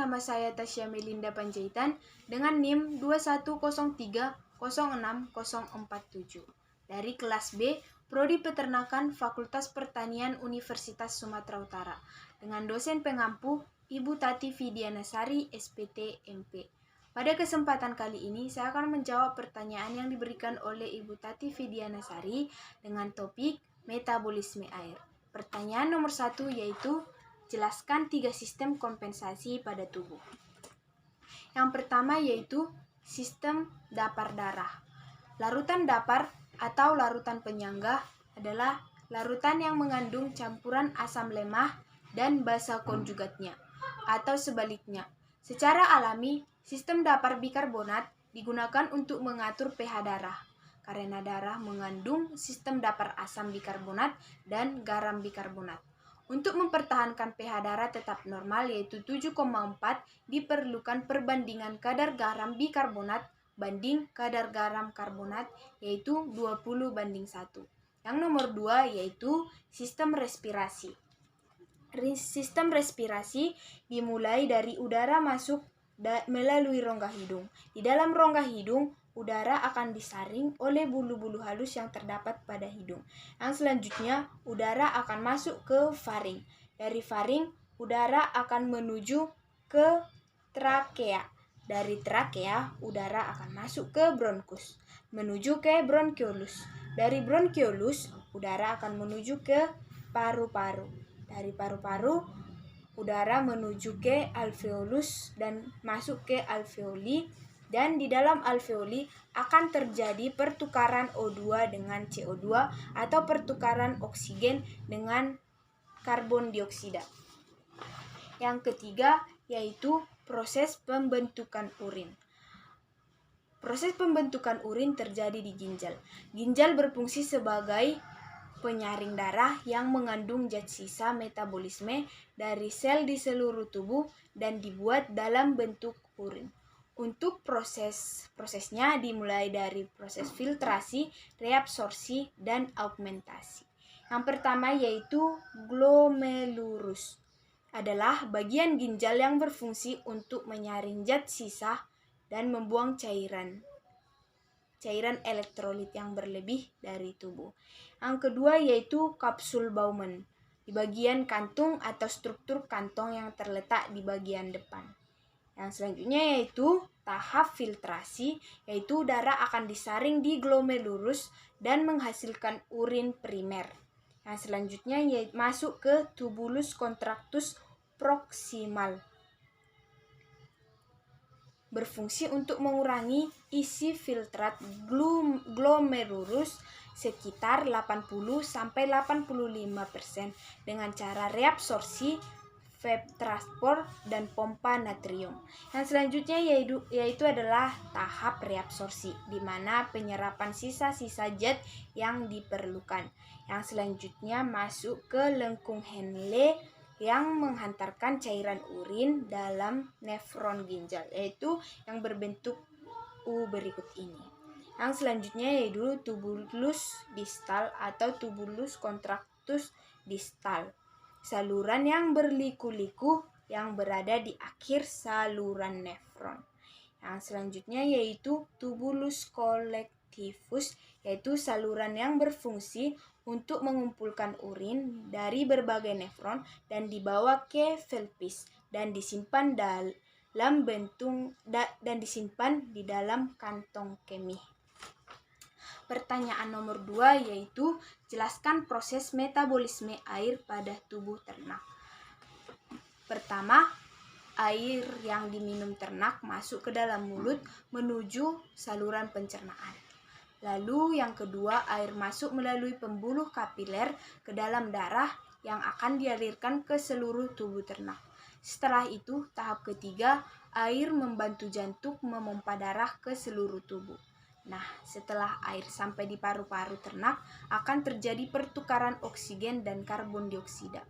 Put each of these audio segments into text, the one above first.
nama saya Tasya Melinda Panjaitan dengan NIM 210306047 dari kelas B, Prodi Peternakan Fakultas Pertanian Universitas Sumatera Utara dengan dosen pengampu Ibu Tati Fidianasari, SPT MP. Pada kesempatan kali ini, saya akan menjawab pertanyaan yang diberikan oleh Ibu Tati Fidianasari dengan topik metabolisme air. Pertanyaan nomor 1 yaitu, jelaskan 3 sistem kompensasi pada tubuh. Yang pertama yaitu sistem dapar darah. Larutan dapar atau larutan penyangga adalah larutan yang mengandung campuran asam lemah dan basa konjugatnya, atau sebaliknya. Secara alami, sistem dapar bikarbonat digunakan untuk mengatur pH darah, karena darah mengandung sistem dapar asam bikarbonat dan garam bikarbonat. Untuk mempertahankan pH darah tetap normal yaitu 7,4, diperlukan perbandingan kadar garam bikarbonat banding kadar garam karbonat yaitu 20:1. Yang nomor 2 yaitu sistem respirasi. Sistem respirasi dimulai dari udara masuk melalui rongga hidung. Di dalam rongga hidung, udara akan disaring oleh bulu-bulu halus yang terdapat pada hidung. Yang selanjutnya, udara akan masuk ke faring. Dari faring, udara akan menuju ke trakea. Dari trakea, udara akan masuk ke bronkus, menuju ke bronkiolus. Dari bronkiolus, udara akan menuju ke paru-paru. Dari paru-paru, udara menuju ke alveolus dan masuk ke alveoli, dan di dalam alveoli akan terjadi pertukaran O2 dengan CO2 atau pertukaran oksigen dengan karbon dioksida. Yang ketiga yaitu proses pembentukan urin. Proses pembentukan urin terjadi di ginjal. Ginjal berfungsi sebagai penyaring darah yang mengandung zat sisa metabolisme dari sel di seluruh tubuh dan dibuat dalam bentuk urin. Untuk prosesnya dimulai dari proses filtrasi, reabsorpsi, dan augmentasi. Yang pertama yaitu glomerulus adalah bagian ginjal yang berfungsi untuk menyaring zat sisa dan membuang cairan elektrolit yang berlebih dari tubuh. Yang kedua yaitu kapsul Bowman, di bagian kantung atau struktur kantong yang terletak di bagian depan. Yang selanjutnya yaitu tahap filtrasi, yaitu darah akan disaring di glomerulus dan menghasilkan urin primer. Yang selanjutnya yaitu masuk ke tubulus contractus proximal, berfungsi untuk mengurangi isi filtrat glomerulus sekitar 80-85% dengan cara reabsorpsi, vape transport, dan pompa natrium. Yang selanjutnya yaitu adalah tahap reabsorpsi, di mana penyerapan sisa-sisa zat yang diperlukan. Yang selanjutnya masuk ke lengkung Henle yang menghantarkan cairan urin dalam nefron ginjal, yaitu yang berbentuk U berikut ini. Yang selanjutnya yaitu tubulus distal atau tubulus contractus distal, saluran yang berliku-liku yang berada di akhir saluran nefron. Yang selanjutnya yaitu tubulus collectivus, yaitu saluran yang berfungsi untuk mengumpulkan urin dari berbagai nefron dan dibawa ke pelvis dan disimpan di dalam kantong kemih. Pertanyaan nomor 2 yaitu jelaskan proses metabolisme air pada tubuh ternak. Pertama, air yang diminum ternak masuk ke dalam mulut menuju saluran pencernaan. Lalu yang kedua, air masuk melalui pembuluh kapiler ke dalam darah yang akan dialirkan ke seluruh tubuh ternak. Setelah itu, tahap ketiga, air membantu jantung memompa darah ke seluruh tubuh. Nah, setelah air sampai di paru-paru ternak, akan terjadi pertukaran oksigen dan karbon dioksida.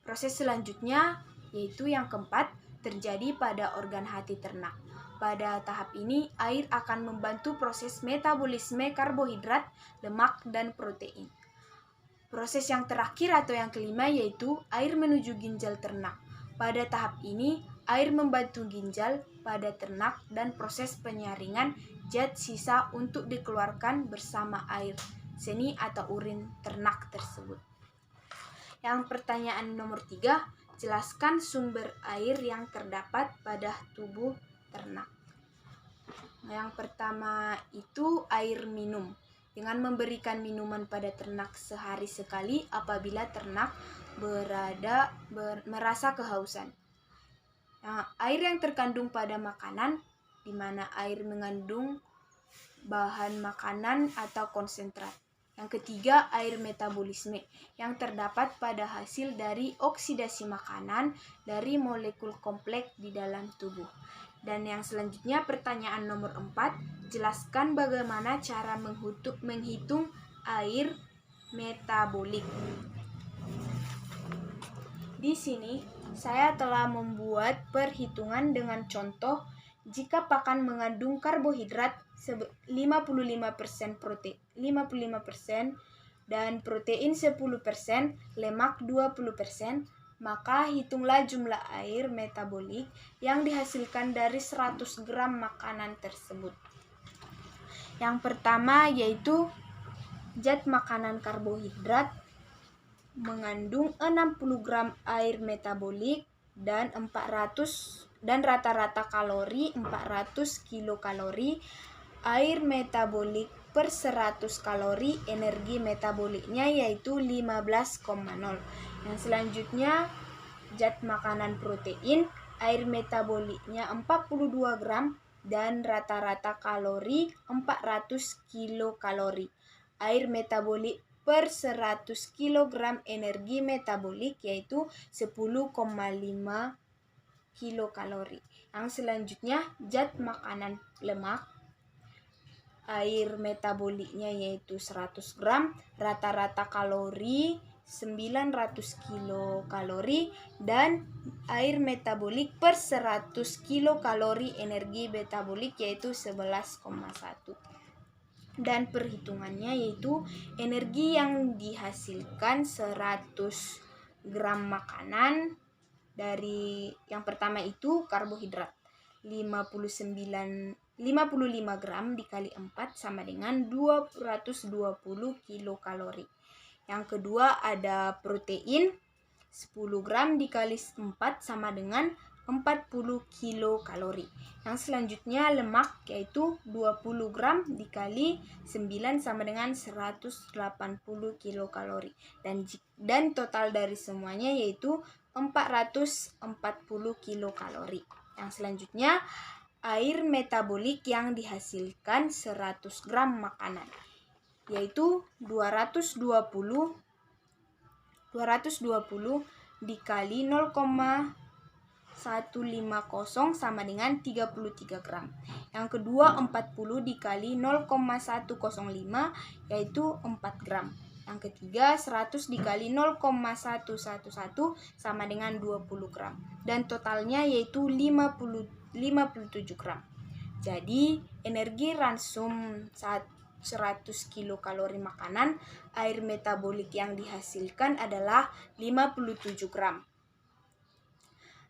Proses selanjutnya, yaitu yang keempat, terjadi pada organ hati ternak. Pada tahap ini, air akan membantu proses metabolisme karbohidrat, lemak, dan protein. Proses yang terakhir atau yang kelima yaitu air menuju ginjal ternak. Pada tahap ini, air membantu ginjal pada ternak dan proses penyaringan zat sisa untuk dikeluarkan bersama air seni atau urin ternak tersebut. Yang pertanyaan nomor 3, jelaskan sumber air yang terdapat pada tubuh ternak. Yang pertama itu air minum, dengan memberikan minuman pada ternak sehari sekali apabila ternak merasa kehausan. Air yang terkandung pada makanan, di mana air mengandung bahan makanan atau konsentrat. Yang ketiga, air metabolisme, yang terdapat pada hasil dari oksidasi makanan dari molekul kompleks di dalam tubuh. Dan yang selanjutnya, pertanyaan nomor 4, jelaskan bagaimana cara menghitung air metabolik. Di sini, saya telah membuat perhitungan dengan contoh jika pakan mengandung karbohidrat 55% protein 55% dan protein 10%, lemak 20%, maka hitunglah jumlah air metabolik yang dihasilkan dari 100 gram makanan tersebut. Yang pertama yaitu zat makanan karbohidrat mengandung 60 gram air metabolik dan rata-rata kalori 400 kilokalori. Air metabolik per 100 kalori, energi metaboliknya yaitu 15,0. Yang selanjutnya, zat makanan protein, air metaboliknya 42 gram dan rata-rata kalori 400 kilokalori. Air metabolik per 100 kg energi metabolik yaitu 10,5 kilokalori. Yang selanjutnya, zat makanan lemak, air metaboliknya yaitu 100 gram, rata-rata kalori 900 kilokalori, dan air metabolik per 100 kilokalori energi metabolik yaitu 11,1. Dan perhitungannya yaitu energi yang dihasilkan 100 gram makanan dari yang pertama itu karbohidrat 55 gram dikali 4 sama dengan 220 kilokalori. Yang kedua ada protein 10 gram dikali 4 sama dengan 40 kilokalori. Yang selanjutnya lemak yaitu 20 gram dikali 9 sama dengan 180 kilokalori. Dan total dari semuanya yaitu 440 kilokalori. Yang selanjutnya air metabolik yang dihasilkan 100 gram makanan yaitu 220 dikali 0,150 sama dengan 33 gram. Yang kedua 40 dikali 0,105 yaitu 4 gram. Yang ketiga 100 dikali 0,111 sama dengan 20 gram. Dan totalnya yaitu 57 gram. Jadi energi ransum 100 kilokalori makanan, air metabolik yang dihasilkan adalah 57 gram.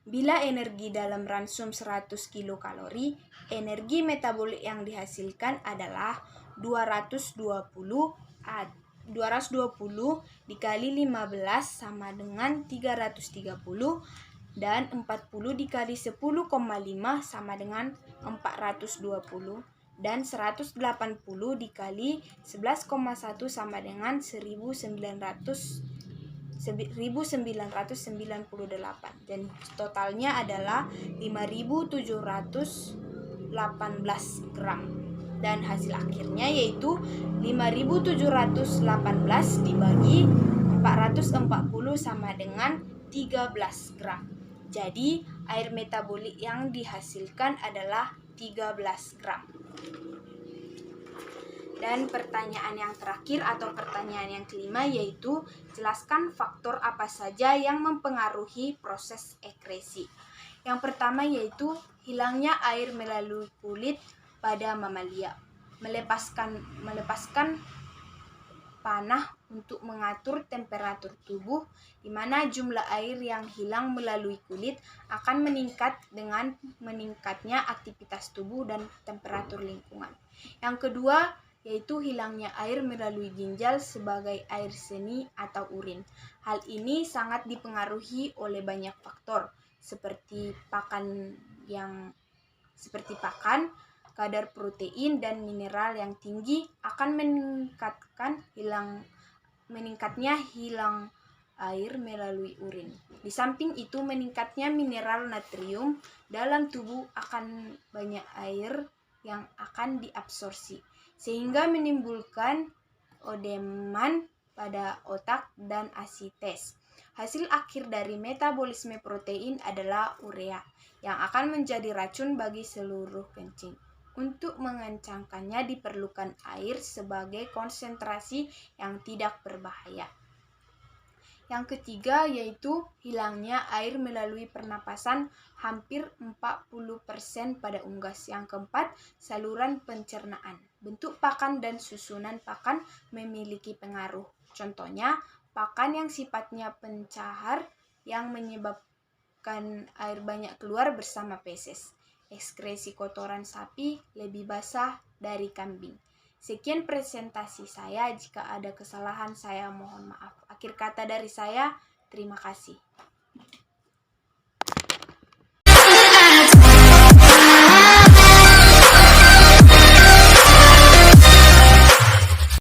Bila energi dalam ransum 100 kilokalori, energi metabolik yang dihasilkan adalah 220 dikali 15 sama dengan 330 dan 40 dikali 10,5 sama dengan 420 dan 180 dikali 11,1 sama dengan 1998 dan totalnya adalah 5718 gram. Dan hasil akhirnya yaitu 5718 dibagi 440 sama dengan 13 gram. Jadi air metabolik yang dihasilkan adalah 13 gram. Dan pertanyaan yang terakhir atau pertanyaan yang kelima yaitu jelaskan faktor apa saja yang mempengaruhi proses ekresi. Yang pertama yaitu hilangnya air melalui kulit pada mamalia, melepaskan panah untuk mengatur temperatur tubuh, di mana jumlah air yang hilang melalui kulit akan meningkat dengan meningkatnya aktivitas tubuh dan temperatur lingkungan. Yang kedua, yaitu hilangnya air melalui ginjal sebagai air seni atau urin. Hal ini sangat dipengaruhi oleh banyak faktor, seperti pakan, kadar protein dan mineral yang tinggi akan meningkatnya hilang air melalui urin. Di samping itu, meningkatnya mineral natrium dalam tubuh akan banyak air yang akan diabsorpsi, sehingga menimbulkan odeman pada otak dan asites. Hasil akhir dari metabolisme protein adalah urea, yang akan menjadi racun bagi seluruh kencing. Untuk mengencangkannya diperlukan air sebagai konsentrasi yang tidak berbahaya. Yang ketiga yaitu hilangnya air melalui pernapasan, hampir 40% pada unggas. Yang keempat, saluran pencernaan. Bentuk pakan dan susunan pakan memiliki pengaruh. Contohnya, pakan yang sifatnya pencahar yang menyebabkan air banyak keluar bersama feses. Ekskresi kotoran sapi lebih basah dari kambing. Sekian presentasi saya. Jika ada kesalahan, saya mohon maaf. Akhir kata dari saya, terima kasih.